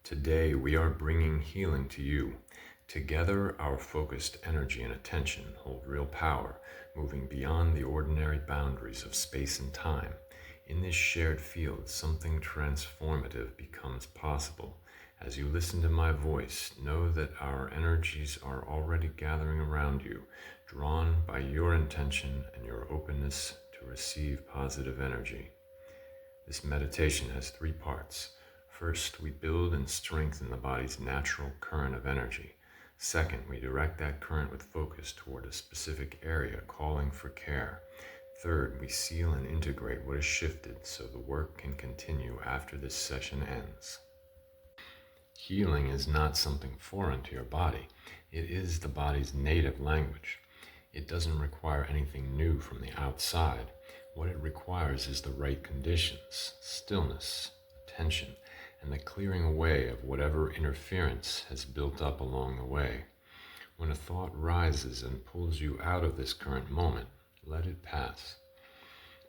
Today we are bringing healing to you. Together our focused energy and attention hold real power, moving beyond the ordinary boundaries of space and time. In this shared field, something transformative becomes possible. As you listen to my voice, know that our energies are already gathering around you, drawn by your intention and your openness to receive positive energy. This meditation has 3 parts. First, we build and strengthen the body's natural current of energy. Second, we direct that current with focus toward a specific area, calling for care. Third, we seal and integrate what is shifted so the work can continue after this session ends. Healing is not something foreign to your body. It is the body's native language. It doesn't require anything new from the outside. What it requires is the right conditions, stillness, attention, and the clearing away of whatever interference has built up along the way. When a thought rises and pulls you out of this current moment, let it pass.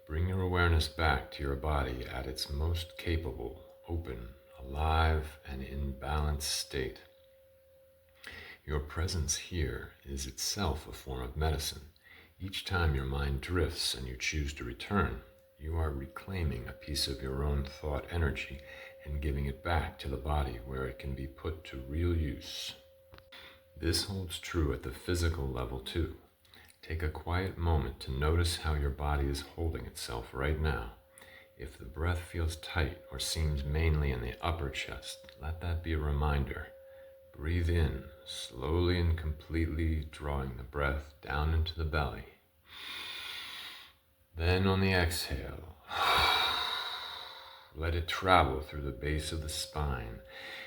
Bring your awareness back to your body at its most capable, open, alive, and in balanced state. Your presence here is itself a form of medicine. Each time your mind drifts and you choose to return, you are reclaiming a piece of your own thought energy and giving it back to the body where it can be put to real use. This holds true at the physical level too. Take a quiet moment to notice how your body is holding itself right now. If the breath feels tight or seems mainly in the upper chest, let that be a reminder. Breathe in, slowly and completely drawing the breath down into the belly. Then on the exhale, let it travel through the base of the spine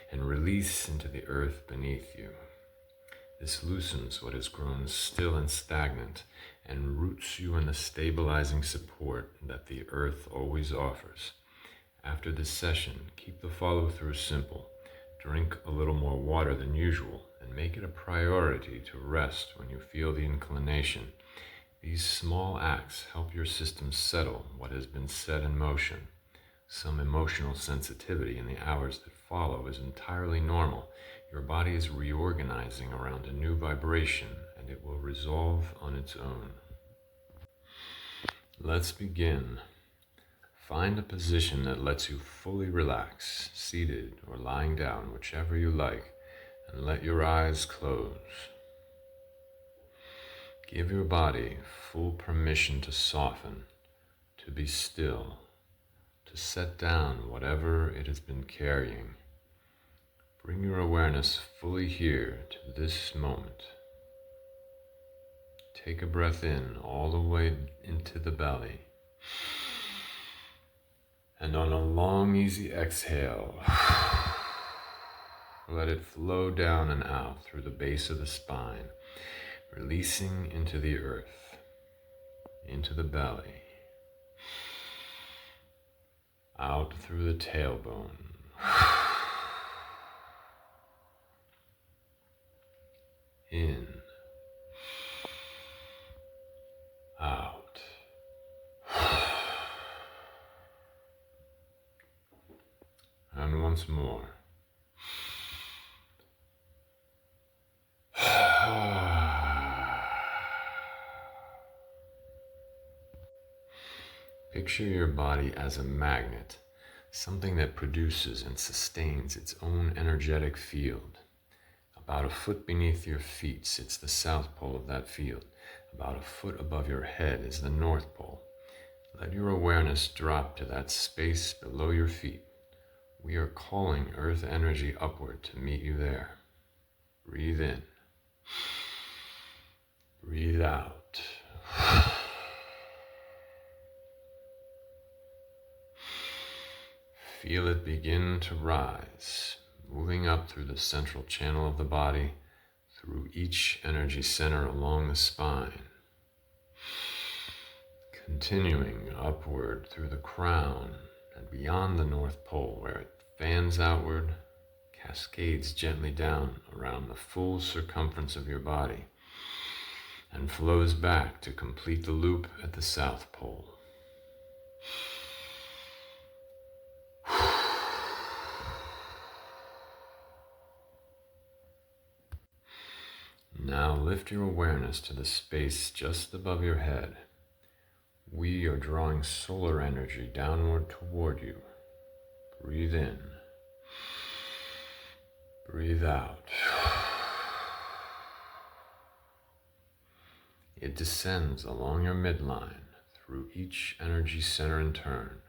and release into the earth beneath you. This loosens what has grown still and stagnant and roots you in the stabilizing support that the earth always offers. After this session, keep the follow-through simple. Drink a little more water than usual and make it a priority to rest when you feel the inclination. These small acts help your system settle what has been set in motion. Some emotional sensitivity in the hours that follow is entirely normal. Your body is reorganizing around a new vibration, and it will resolve on its own. Let's begin. Find a position that lets you fully relax, seated or lying down, whichever you like, and let your eyes close. Give your body full permission to soften, to be still, to set down whatever it has been carrying. Bring your awareness fully here to this moment. Take a breath in all the way into the belly. And on a long, easy exhale, let it flow down and out through the base of the spine, releasing into the earth, into the belly, out through the tailbone, in, out, and once more. Picture your body as a magnet, something that produces and sustains its own energetic field. About a foot beneath your feet sits the south pole of that field. About a foot above your head is the north pole. Let your awareness drop to that space below your feet. We are calling earth energy upward to meet you there. Breathe in. Breathe out. Feel it begin to rise, moving up through the central channel of the body, through each energy center along the spine, continuing upward through the crown and beyond the North Pole, where it fans outward, cascades gently down around the full circumference of your body, and flows back to complete the loop at the South Pole. Now lift your awareness to the space just above your head. We are drawing solar energy downward toward you. Breathe in. Breathe out. It descends along your midline through each energy center in turn.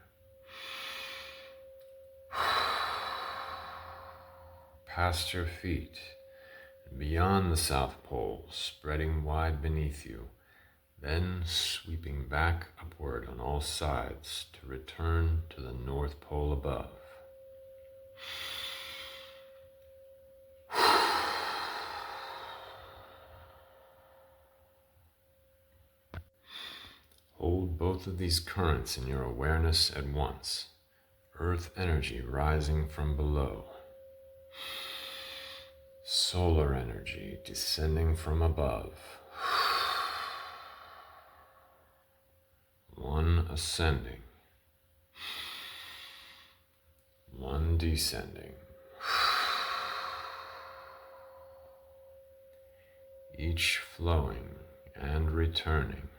Past your feet and beyond the South Pole, spreading wide beneath you, then sweeping back upward on all sides to return to the North Pole above. Hold both of these currents in your awareness at once. Earth energy rising from below. Solar energy descending from above. One ascending. One descending. Each flowing and returning.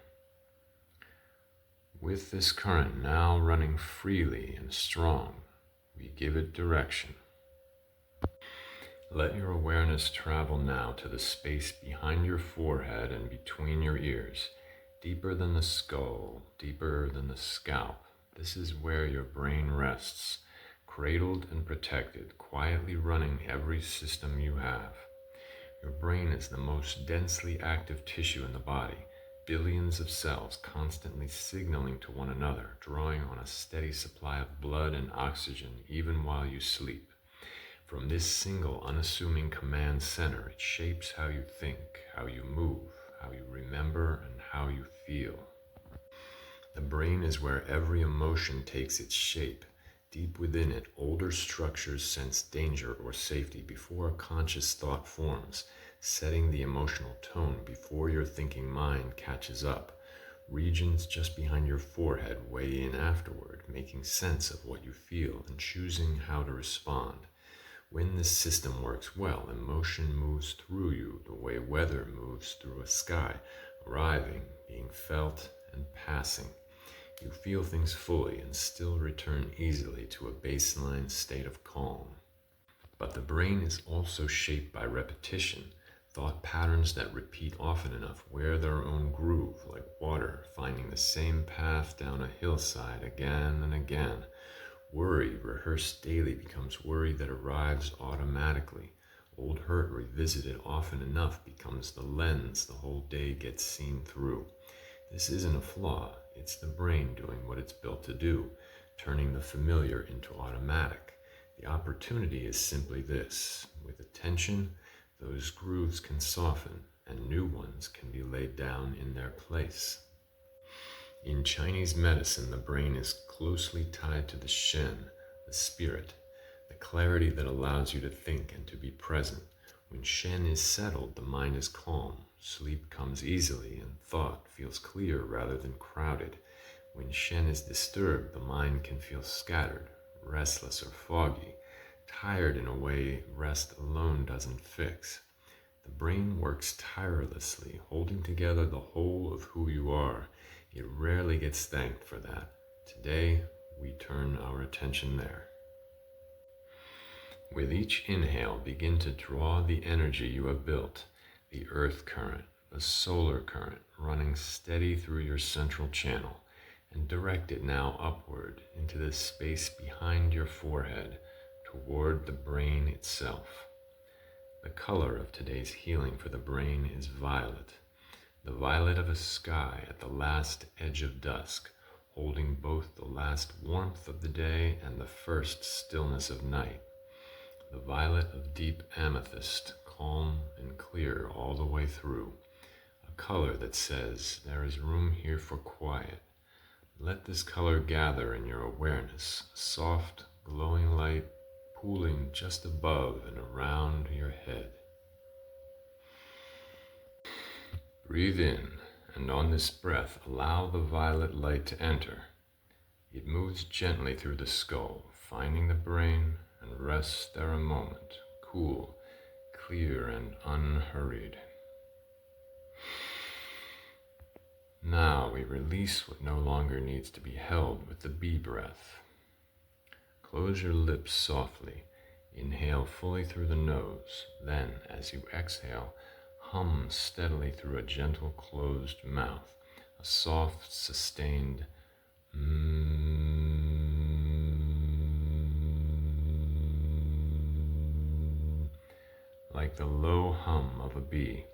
With this current now running freely and strong, we give it direction. Let your awareness travel now to the space behind your forehead and between your ears, deeper than the skull, deeper than the scalp. This is where your brain rests, cradled and protected, quietly running every system you have. Your brain is the most densely active tissue in the body. Billions of cells constantly signaling to one another, drawing on a steady supply of blood and oxygen even while you sleep. From this single unassuming command center, it shapes how you think, how you move, how you remember, and how you feel. The brain is where every emotion takes its shape. Deep within it, older structures sense danger or safety before a conscious thought forms, setting the emotional tone before your thinking mind catches up. Regions just behind your forehead weigh in afterward, making sense of what you feel and choosing how to respond. When this system works well, emotion moves through you the way weather moves through a sky, arriving, being felt, and passing. You feel things fully and still return easily to a baseline state of calm. But the brain is also shaped by repetition. Thought patterns that repeat often enough wear their own groove, like water finding the same path down a hillside again and again. Worry rehearsed daily becomes worry that arrives automatically. Old hurt revisited often enough becomes the lens the whole day gets seen through. This isn't a flaw, it's the brain doing what it's built to do, turning the familiar into automatic. The opportunity is simply this: with attention, those grooves can soften and new ones can be laid down in their place. In Chinese medicine, the brain is closely tied to the Shen, the spirit, the clarity that allows you to think and to be present. When Shen is settled, the mind is calm, sleep comes easily, and thought feels clear rather than crowded. When Shen is disturbed, the mind can feel scattered, restless, or foggy, tired in a way rest alone doesn't fix. The brain works tirelessly, holding together the whole of who you are. It rarely gets thanked for that. Today, we turn our attention there. With each inhale, begin to draw the energy you have built, the earth current, the solar current, running steady through your central channel, and direct it now upward into the space behind your forehead, toward the brain itself. The color of today's healing for the brain is violet, the violet of a sky at the last edge of dusk, holding both the last warmth of the day and the first stillness of night. The violet of deep amethyst, calm and clear all the way through, a color that says there is room here for quiet. Let this color gather in your awareness, a soft, glowing light pooling just above and around your head. Breathe in, and on this breath, allow the violet light to enter. It moves gently through the skull, finding the brain, and rests there a moment, cool, clear, and unhurried. Now we release what no longer needs to be held with the B breath. Close your lips softly. Inhale fully through the nose. Then, as you exhale, hum steadily through a gentle closed mouth, a soft, sustained like the low hum of a bee,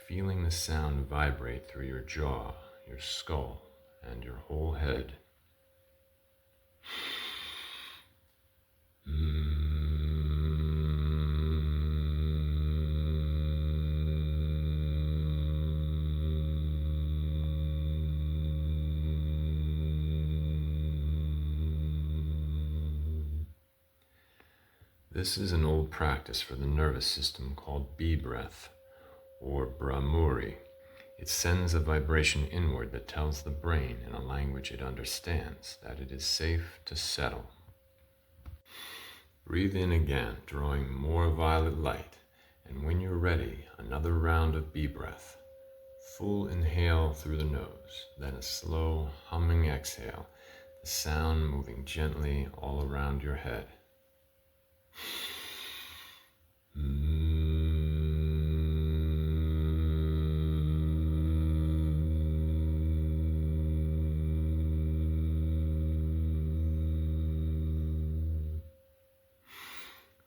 feeling the sound vibrate through your jaw, your skull, and your whole head. This is an old practice for the nervous system called bee breath, or Brahmuri. It sends a vibration inward that tells the brain in a language it understands that it is safe to settle. Breathe in again, drawing more violet light, and when you're ready, another round of bee breath. Full inhale through the nose, then a slow humming exhale, the sound moving gently all around your head.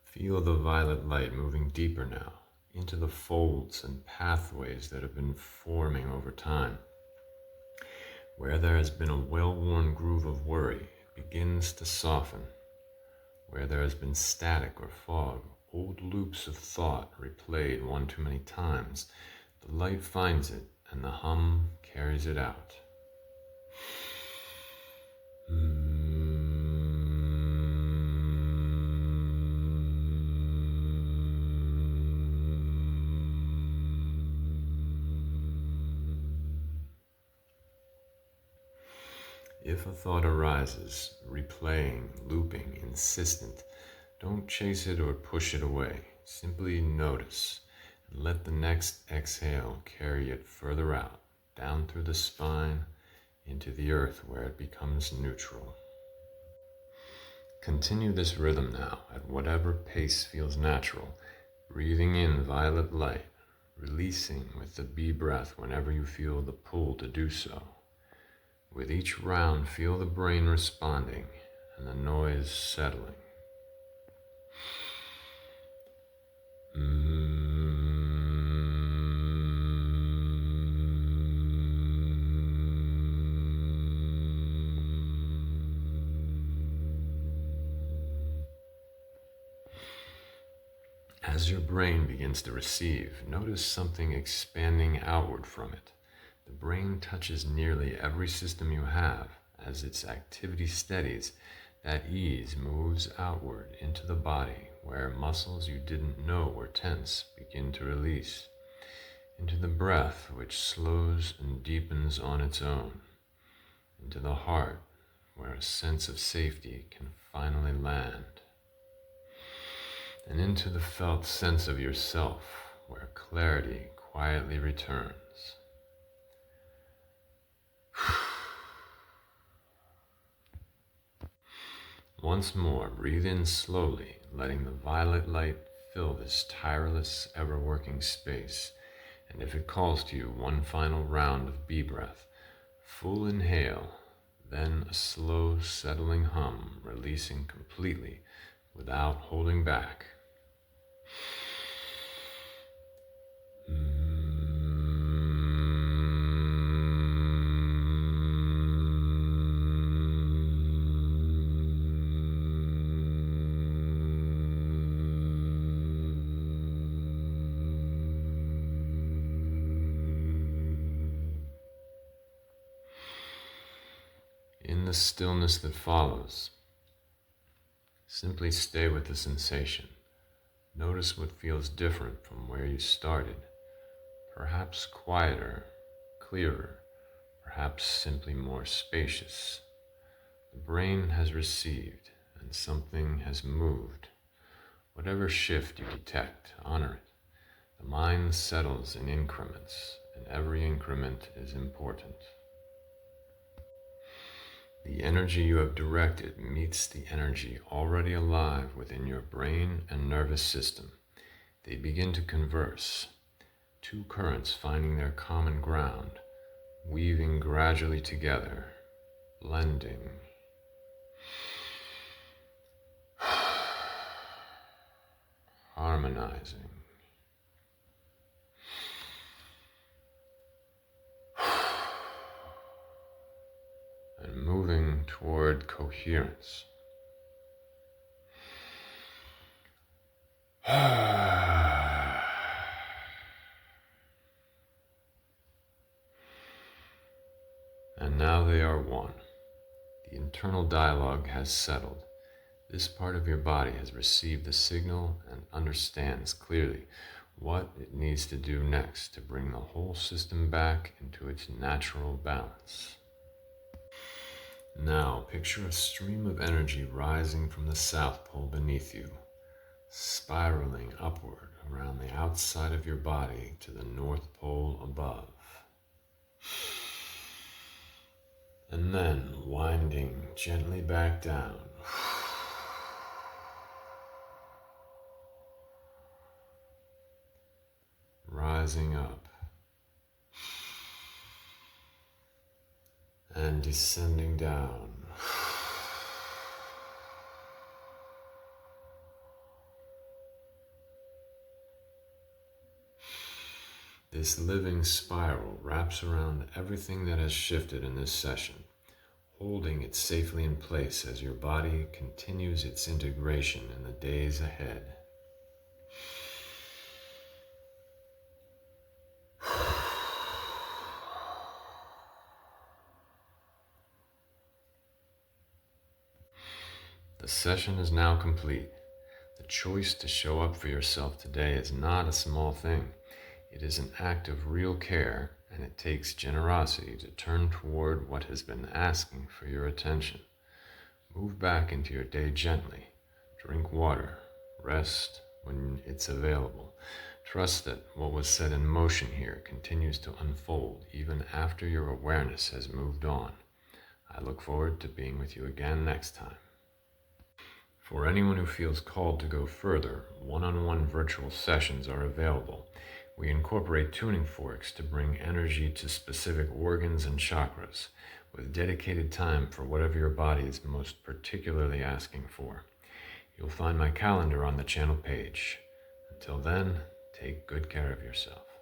Feel the violet light moving deeper now, into the folds and pathways that have been forming over time. Where there has been a well-worn groove of worry, it begins to soften. Where there has been static or fog, old loops of thought replayed one too many times, the light finds it and the hum carries it out. If a thought arises, replaying, looping, insistent, don't chase it or push it away. Simply notice and let the next exhale carry it further out, down through the spine, into the earth where it becomes neutral. Continue this rhythm now at whatever pace feels natural, breathing in violet light, releasing with the bee breath whenever you feel the pull to do so. With each round, feel the brain responding and the noise settling. As your brain begins to receive, notice something expanding outward from it. The brain touches nearly every system you have. As its activity steadies, that ease moves outward into the body, where muscles you didn't know were tense begin to release. Into the breath, which slows and deepens on its own. Into the heart, where a sense of safety can finally land. And into the felt sense of yourself, where clarity quietly returns. Once more, breathe in slowly, letting the violet light fill this tireless, ever-working space. And if it calls to you, one final round of bee breath. Full inhale, then a slow, settling hum, releasing completely without holding back. In the stillness that follows, simply stay with the sensation. Notice what feels different from where you started. Perhaps quieter, clearer, perhaps simply more spacious. The brain has received and something has moved. Whatever shift you detect, honor it. The mind settles in increments, and every increment is important. The energy you have directed meets the energy already alive within your brain and nervous system. They begin to converse, two currents finding their common ground, weaving gradually together, blending, harmonizing, and moving toward coherence. And now they are one. The internal dialogue has settled. This part of your body has received the signal and understands clearly what it needs to do next to bring the whole system back into its natural balance. Now, picture a stream of energy rising from the South Pole beneath you, spiraling upward around the outside of your body to the North Pole above. And then winding gently back down. Rising up and descending down. This living spiral wraps around everything that has shifted in this session, holding it safely in place as your body continues its integration in the days ahead. The session is now complete. The choice to show up for yourself today is not a small thing. It is an act of real care, and it takes generosity to turn toward what has been asking for your attention. Move back into your day gently. Drink water. Rest when it's available. Trust that what was set in motion here continues to unfold even after your awareness has moved on. I look forward to being with you again next time. For anyone who feels called to go further, one-on-one virtual sessions are available. We incorporate tuning forks to bring energy to specific organs and chakras, with dedicated time for whatever your body is most particularly asking for. You'll find my calendar on the channel page. Until then, take good care of yourself.